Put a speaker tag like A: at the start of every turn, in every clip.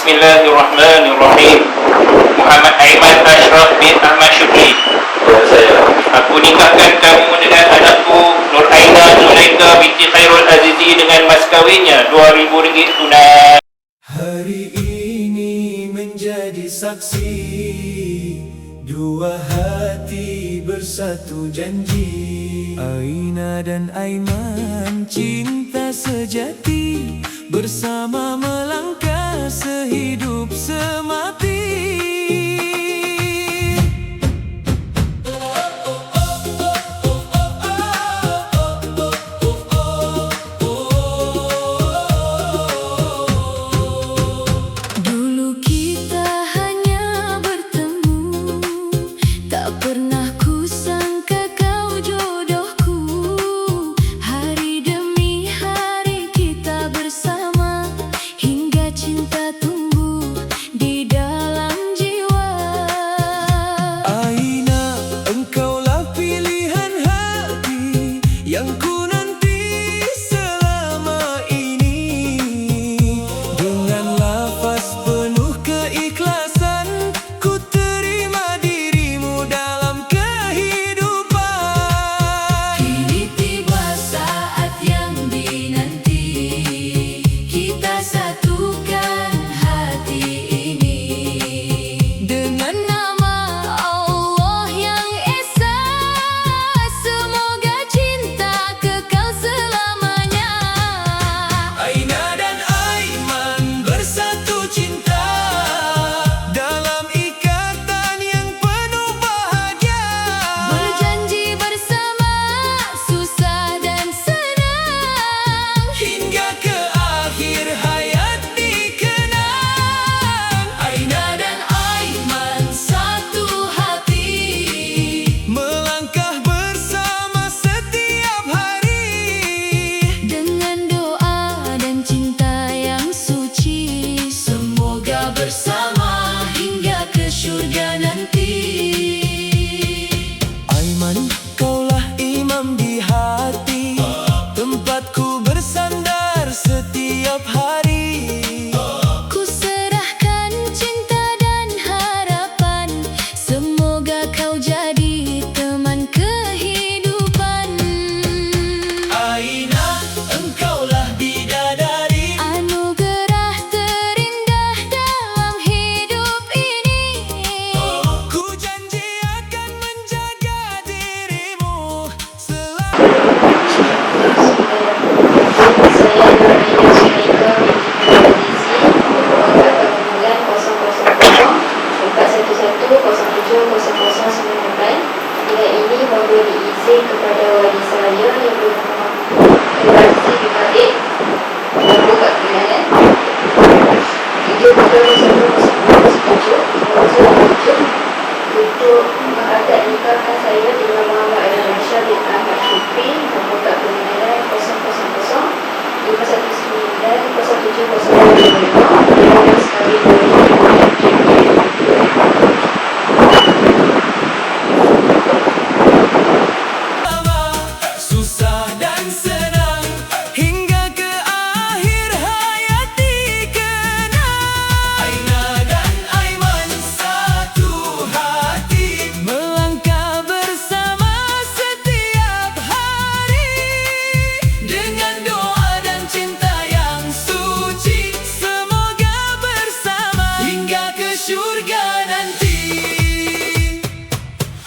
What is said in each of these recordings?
A: Bismillahirrahmanirrahim. Muhammad Aiman Ashraf bin Ahmad Syukri.
B: Ya, saya.
A: Aku nikahkan kamu dengan anakku Nur Aina Zulaika binti Khairul Azizi dengan mas kawinnya RM2,000 tunai.
C: Hari ini menjadi saksi, dua hati bersatu janji. Aina dan Aiman cinta sejati, bersama melangkah sehidup semati.
D: Dulu kita hanya bertemu, tak pernah ku sangka kau jodohku. Hari demi hari kita bersama, hingga cinta tumbuh di dalam jiwa.
C: Aina, engkaulah pilihan hati yang ku nanti selama ini. Dengan lafaz penuh keikhlasan, ku terima dirimu dalam kehidupan.
D: Kini tiba saat yang dinanti, kita satukan hati ini. Dengan nama Allah yang Esa, semoga cinta kekal selamanya.
C: Aina dan Aiman bersatu cinta dalam ikatan yang penuh bahagia.
D: Berjanji bersama susah dan senang,
C: Hingga ke akhir hayat dikenang.
D: Aina dan Aiman satu hati,
C: Melangkah bersama setiap hari.
D: dengan doa dan cinta yang suci. Semoga bersama hingga ke syurga nanti.
C: Aiman, kaulah imam di hati, tempatku bersandar setiap hari.
D: Ku serahkan cinta dan harapan, semoga kau jadi teman kehidupan.
C: Aina, engkaulah bidadari,
D: Anugerah terindah dalam hidup ini.
C: ku janji akan menjaga dirimu selama.
E: Saya Nur Aina Zulaika binti Khairul Azizi, nomor telepon bulan 011070098. Dengan ini memberi izin kepada wali saya yang bernama Khairul Azizi bin Malik membuka pilihan 7301070007 untuk mengakad nikahkan saya dengan Muhammad Aiman Ashraf bin Ahmad Syukri, membuka pilihan 0019019070005 dengan sekali
C: Susah dan senang, hingga ke akhir hayat dikenang. Aina dan Aiman satu hati, melangkah bersama setiap hari. Dengan doa dan cinta yang suci, semoga bersama hingga ke syurga nanti.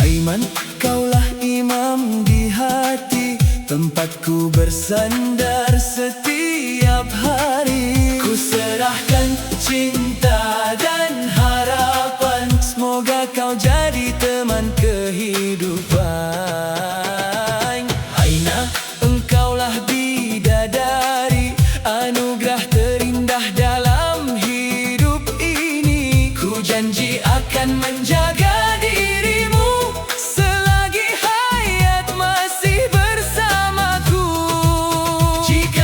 C: Aiman, kaulah imam di hati, tempatku bersandar setiap hari. Ku serahkan cinta dan harapan, semoga kau jadi teman kehidupan. Aina, engkaulah bidadari, anugerah terindah dalam hidup ini. Ku janji akan menjaga dirimu selagi hayat masih bersamaku. Jika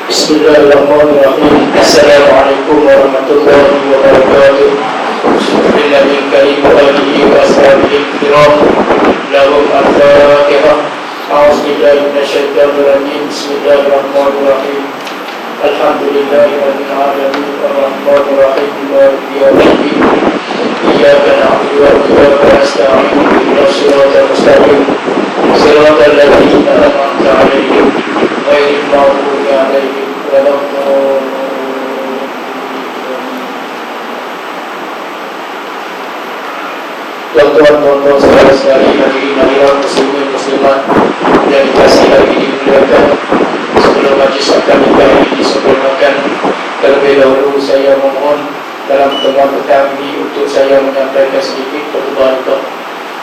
B: Bismillahirrahmanirrahim. Assalamualaikum warahmatullahi wabarakatuh. Bismillahirrahmanirrahim. Wa alihi wa ashabihi kiram. Lahum al-Fatihah. A'udzubillahi minasyaitonir rajim. Bismillahirrahmanirrahim. Alhamdulillahirabbil alamin arrahmanir rahim maliki yaumiddin. Iyyaka na'budu wa iyyaka nasta'in. Ihdinas siratal mustaqim. Siratal ladzina an'amta 'alaihim ghairil maghdubi 'alaihim waladdallin. Tuan-tuan saudara sekalian, hadirin hadirat muslimin muslimat yang dikasihi hari ini dimuliakan. Sebelum majlis akad nikah ini disempurnakan, terlebih dahulu saya memohon dalam pertemuan petang ini untuk saya menyampaikan sedikit khutbah nikah.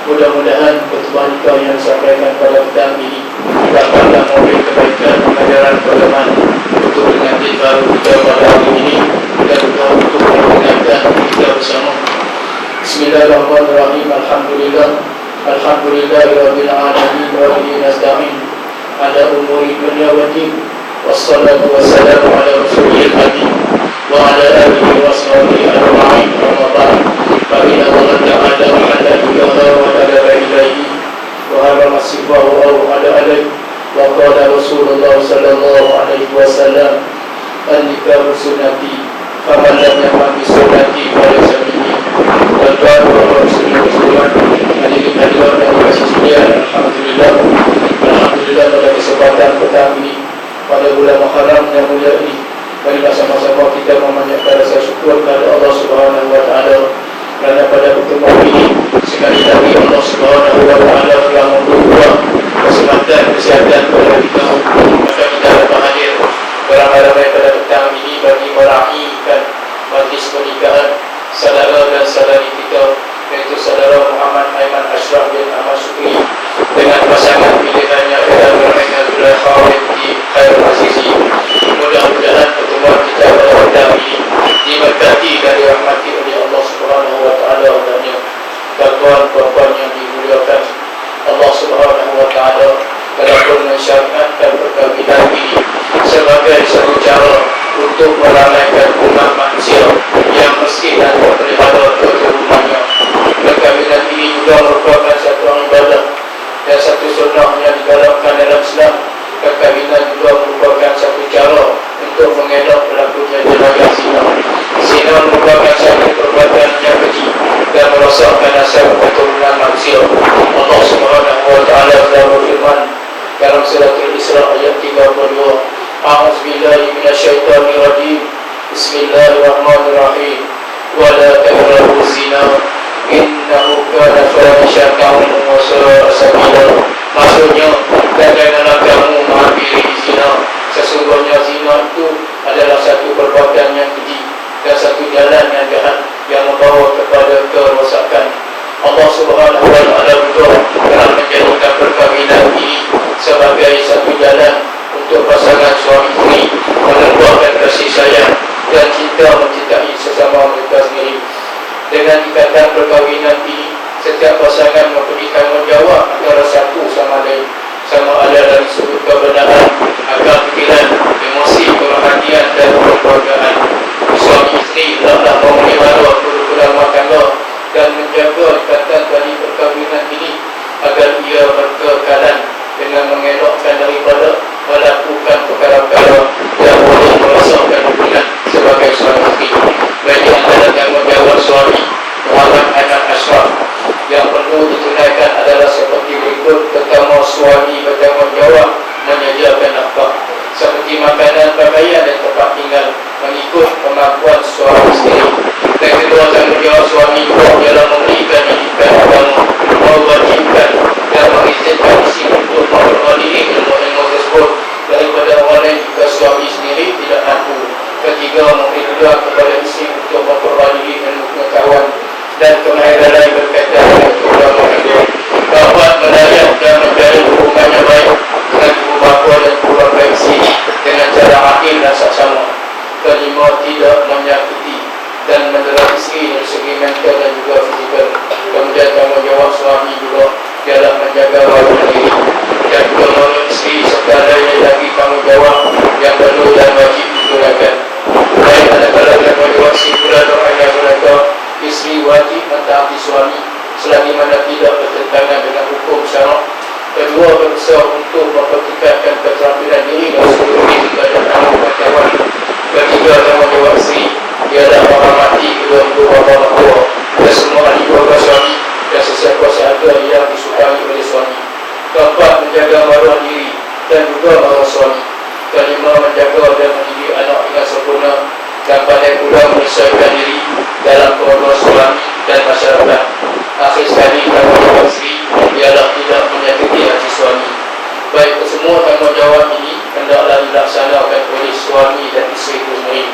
B: Mudah-mudahan khutbah nikah yang disampaikan pada petang ini dapatlah memberi kebaikan pengajaran agama untuk pengantin baru kita pada hari ini dan juga untuk mengingatkan kita bersama. Bismillahirrahmanirrahim. Alhamdulillahirabbil alamin wa bihi nasta'in ala umuri dunya wa din. Wassalatu wassalamu ala rasulil amin wa ala alihi wa sahbihi ajma'in. Amma ba'd. Fa inna Allah ta'ala halala ilaha wa la ilahi wa harrama sifahu aw ala alayhi wa qala Rasulullah sallallahu alaihi wasallam an-nikahu sunnati faman lam ya'mal bi sunnati falaysa minni. Tuan-tuan dan muslimin hadirin hadirat yang dikasihi sekalian, alhamdulillah pada kesempatan petang ini pada bulan Muharram yang mulia ini, marilah sama-sama kita memanjatkan rasa syukur kepada Allah Subhanahu wa taala kerana pada pertemuan ini sekali lagi Allah Subhanahu wa taala telah memberikan kesempatan kesihatan kepada kita maka kita dapat hadir beramai-ramai pada petang ini bagi meraihkan majlis pernikahan saudara dan saudari kita, yaitu saudara Muhammad Aiman Ashraf bin Ahmad Syukri dengan pasangan pilihannya dan mereka sudah kawin di Khairul Azizi. Mudah-mudahan pertemuan kita pada petang ini diberkati dan dirahmati oleh Allah Subhanahu wa taala dan tuan-tuan yang dimuliakan Allah Subhanahu wa taala telah pun mensyariatkan perkahwinan ini sebagai satu cara untuk meramaikan umat manusia yang miskin dan berpelihara keturunannya. Perkahwinan ini juga merupakan satu ibadah dan satu sunnah yang digalakkan dalam Islam. Perkahwinan juga merupakan satu cara untuk mengelak berlakunya jenayah zina. Zina merupakan satu perbuatan yang keji dan merosakkan nasab keturunan manusia. Allah Subhanahu wa taala telah berfirman dalam surah Al-Isra ayat 32. A'udzubillahi minasyaitonir rajim. Bismillahirrahmanirrahim. Wa la taqrabuz zina innahu kana fahishatan wa sa'a sabila. Maksudnya, janganlah kamu menghampiri zina. Sesungguhnya zina itu adalah satu perbuatan yang keji dan satu jalan yang jahat yang membawa kepada kerosakan. Allah Subhanahu wa taala juga telah menjadikan perkahwinan ini sebagai satu jalan untuk pasangan suami isteri meneguhkan kasih sayang dan cinta mencintai sesama mereka sendiri. Dengan ikatan perkahwinan ini, setiap pasangan memberi tanggungjawab antara satu sama lain, sama ada dari sudut kebenaran, akal fikiran, emosi, perhatian dan kekeluargaan. Suami isteri hendaklah memelihara kerukunan rumah tangga dan menjaga ikatan tali perkahwinan ini agar ia berkekalan dengan mengelakkan daripada melakukan perkara-perkara yang boleh merosakkan hubungan sebagai suami isteri. Bagi antara tanggungjawab suami Muhammad Aiman Ashraf yang perlu ditunaikan adalah seperti berikut. Pertama, suami bertanggungjawab menyediakan nafkah seperti makanan, pakaian dan tempat tinggal mengikut kemampuan suami isteri. Dan kedua, tanggungjawab suami juga ialah memberikan didikan agama, mewajibkan dan mengizinkan isteri untuk memperoleh ilmu-ilmu tersebut daripada orang lain jika suami sendiri tidak mampu. Ketiga, memberi peluang kepada isteri untuk memperoleh ilmu pengetahuan dan kemahiran lain berkaitan dengan agama itu. Dapat melayan dan menjalin hubungan yang baik dengan ibu bapa dan keluarga isteri dengan cara adil dan saksama. Kelima, tidak menyakiti dan mendera isteri dari segi mental dan juga fizikal. Kemudian tanggungjawab suami juga ialah menjaga warga diri dan juga menolong isteri serta lain lagi tanggungjawab yang perlu dan ialah menghormati kedua-dua bapa mertua dan semua ahli keluarga suami dan sesiapa sahaja yang disukai oleh suami. Keempat, menjaga maruah diri dan juga maruah suami. Kelima, menjaga dan mendidik anak dengan sempurna dan pandai pula menyesuaikan diri dalam keluarga suami dan masyarakat. Akhir sekali, tanggungjawab isteri ialah tidak menyakiti hati suami. Baik, semua tanggungjawab ini hendaklah dilaksanakan oleh suami dan isteri itu sendiri.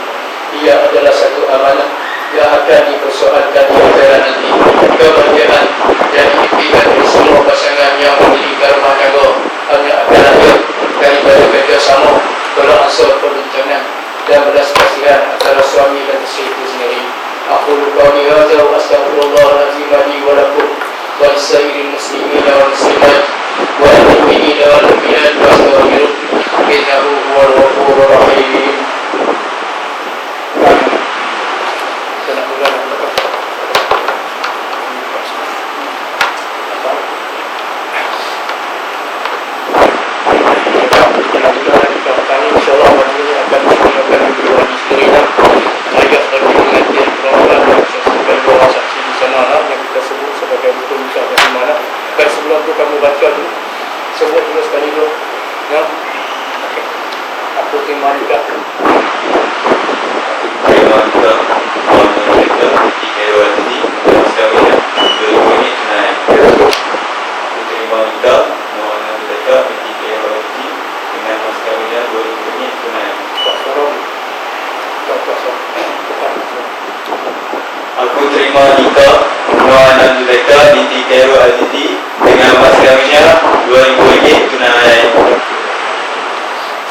B: Ia adalah satu amanah yang akan dipersoalkan di akhirat nanti. Kebahagiaan dan impian dari semua pasangan yang mendirikan rumah tangga hanya akan lahir daripada kerjasama, tolak ansur perbincangan dan belas kasihan antara suami dan isteri itu sendiri. Aqulu qawli hadza wa astaghfirullahalazim li wa lakum wa lisairil muslimin wal muslimat wal mu'minina wal mu'minat wastaghfiruh innahu huwal ghafurur rahim.
F: Aku terima nikah Muhammad Zulaika binti Khairul Azizi dengan mas kawinnya RM2,000 tunai.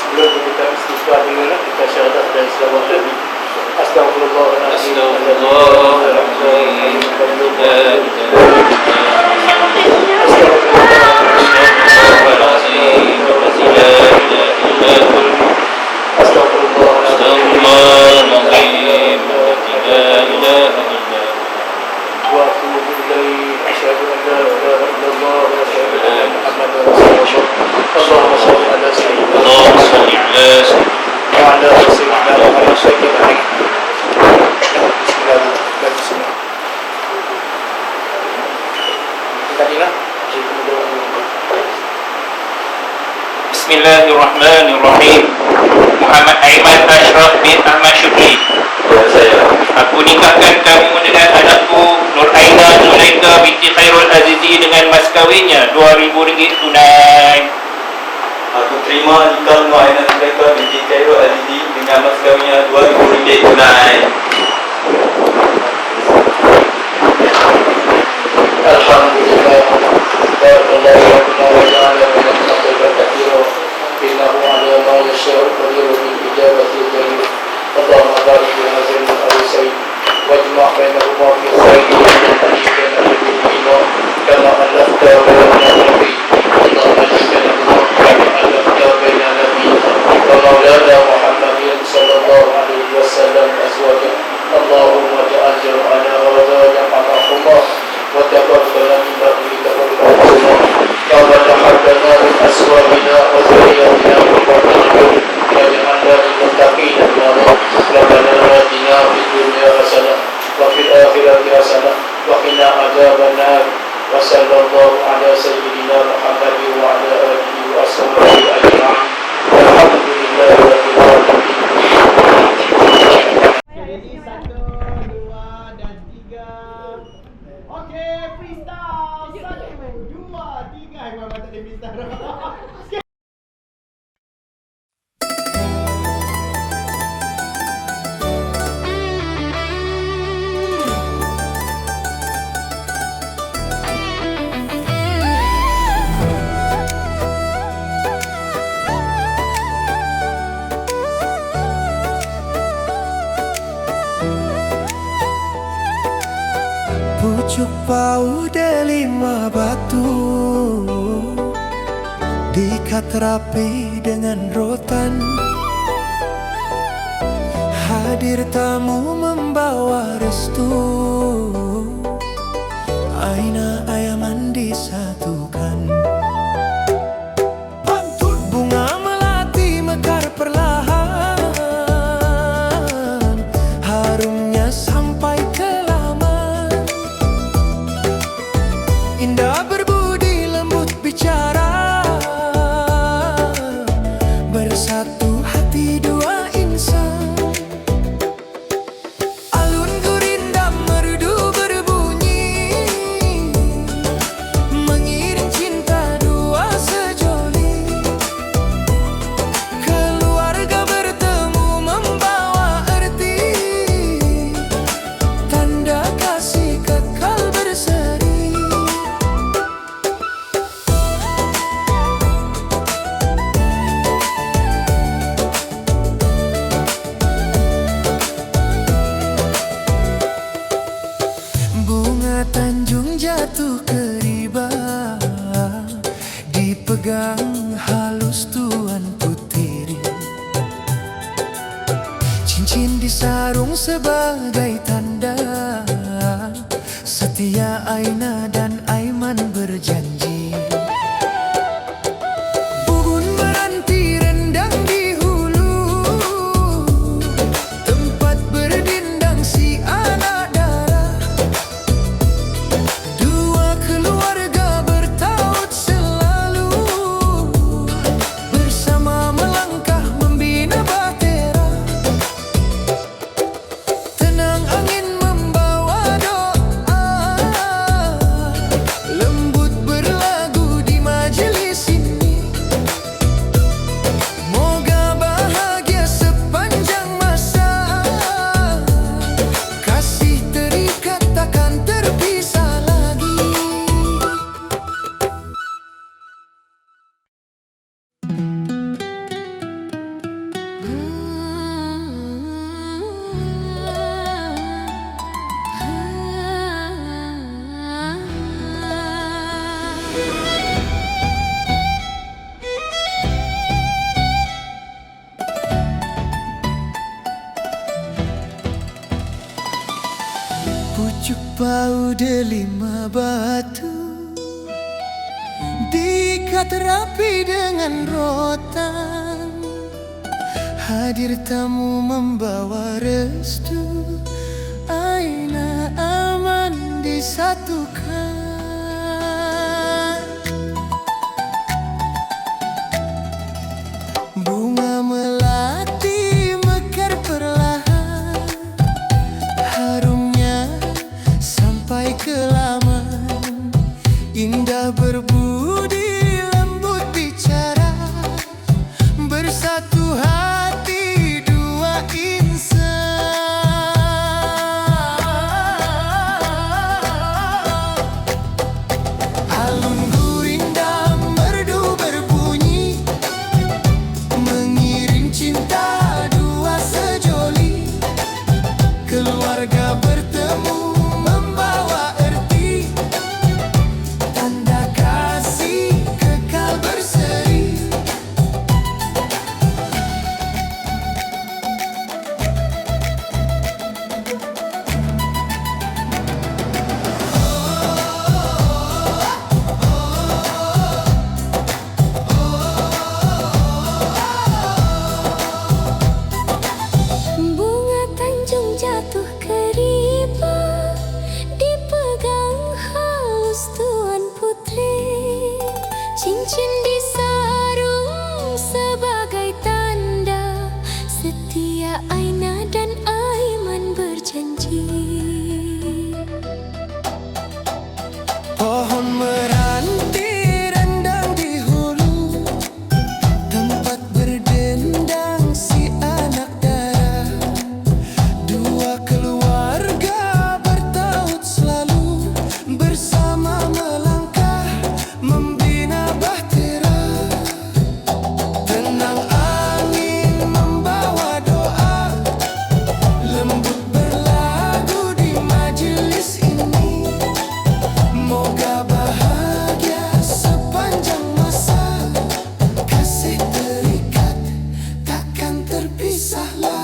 B: Sebelum kita istighfar dulu, kita syahadat dan selawat Nabi. Astagfirullahaladzim.
A: Bismillahirrahmanirrahim. Muhammad Aiman Ashraf bin Ahmad Syukri.
F: Ya, saya.
A: Aku nikahkan kamu dengan anakku Nur Aina Zulaika binti Khairul Azizi dengan mas kawinnya RM2,000 tunai.
F: Aku terima nikah Nur Aina Zulaika binti Khairul Azizi dengan mas kawinnya RM2,000 tunai.
B: Alhamdulillah. Barakallahu lakum wa ja'ala minkum khairan katsiran. Innahu 'ala ma yasha'u qadir bil ijabati jadir. Allahumma barik li hadzal al-sayyid wajma' bainahuma fi khairin wa kama alafta baina nabi. Allahumma ij'alna kama alafta baina nabi wa maulana Muhammadin sallallahu alaihi wasallam azwaja. Allahumma ja'al jam'ana hadha jam'an marhuma وتقبل منا تقبلهما كما تحبنا من أسوابنا وذرياتنا قرة أعين واجعلنا للمتقين إماما ربنا آتنا في الدنيا حسنة وفي الآخرة حسنة وقنا عذاب النار وصلى الله على سيدنا محمد وعلى آله وأصحابه أجمعين والحمد لله رب العالمين.
C: Pucuk pau delima batu diikat rapi dengan rotan. Hadir tamu membawa restu, Aina ayaman disatukan. Bunga melati mekar perlahan, harumnya Cincin di sarung sebagai tanda setia Aina dan Aiman berjanji. Bugun meranti rendang di hulu, tempat berdindang si anak darah. Dua keluarga bertaut selalu, bersama melangkah membina bahtera. Tenang angin membawa doa, lembut berlagu di majelis ini. Moga bahagia sepanjang masa, kasih terikat takkan terpisah lagi. Pucuk bau delima batu, diikat rapi dengan rotan. Hadir tamu membawa restu, Aina aman disatukan. Bunga melati mekar perlahan, harumnya sampai ke laman. Indah berbudi, lembut bicara, bersatu hati dua insan. Alun gurindam merdu berbunyi, mengiring cinta dua sejoli. Keluarga bertemu membawa erti, tanda kasih kekal berseri.
D: Bunga Tanjung jatuh ke riba, dipegang halus Tuan Putri. Cincin di sarung sebagai tanda setia Aina dan Aiman berjanji.
C: Pohon meranti rendang di hulu, tempat berdendang si anak darah. Dua keluarga bertaut selalu, bersama melangkah membina bahtera. Tenang angin membawa doa, lembut berlagu di majelis ini. Moga bahagia sepanjang masa, kasih terikat takkan terpisah lagi.